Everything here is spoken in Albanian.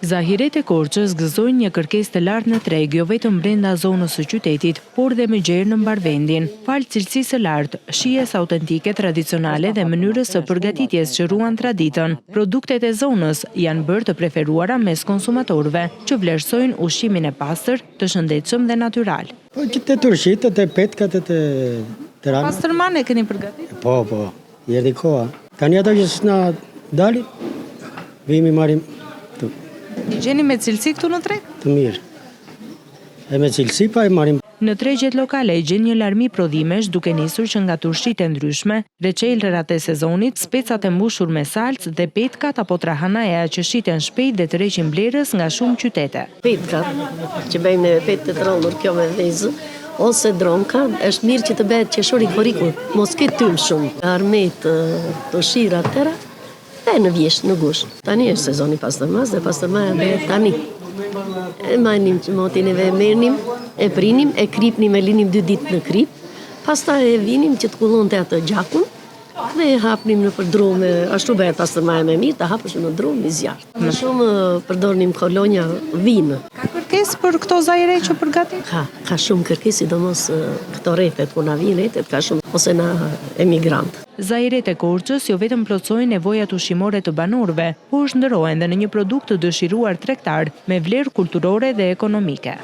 Zahiret e Korçës gëzojnë një kërkesë të lartë në treg, jo vetëm brenda zonës së qytetit, por dhe me gjerë në mbarvendin. Falë cilësisë së lartë, shijes autentike, tradicionale dhe mënyrës së përgatitjes që ruan traditën, produktet e zonës janë bërë të preferuara mes konsumatorëve, që vlerësojnë ushqimin e pastër, të shëndetshëm dhe natyral. Po që turshitët e petkat e Tirana. Pastërman e keni përgatitur? Po, erdhi koha. Tani ato që s'na dalin, vimi marrim tu. I gjeni me cilësi këtu në treg? Të mirë. E me cilësi pa e marrim. Në tregjet lokale e gjen një larmi prodhimesh duke nisur që nga turshit e ndryshme, reçelrat e sezonit, specat e mbushur me salcë dhe petkat apo trahanaja që shiten shpejt dhe të reqin blerës nga shumë qytete. Petkat, që bëjmë në petë të trollur kjo me vezë, ose dronka, është mirë që të bëhet qeshori korikur, mos këtë tym shumë. Armet, të shira tëra, dhe në vjesh, në gush. Tani është sezoni pastërmas dhe pastërmaja bëhet tani. E majnim që motin e mernim, e prinim, e kripnim, e linim 2 ditë në krip, pasta e vinim që të kullon të atë gjakun, dhe e hapnim në përdrume, ashtu bëhet pastërmaja me mirë, të hapësh në drum i zjartë. Në shumë përdornim kolonja vinë. Ka kërkesë për këto zajre që përgatit? Ka shumë kërkesë, sidomos këto rrethet, ku na vinë rrethet, ka shumë, ose na emigrantë. Zajret e Korçës jo vetëm plotësojnë nevojat ushqimore të banorëve, por shndërrohen dhe në një produkt të dëshiruar tregtar me vlerë kulturore dhe ekonomike.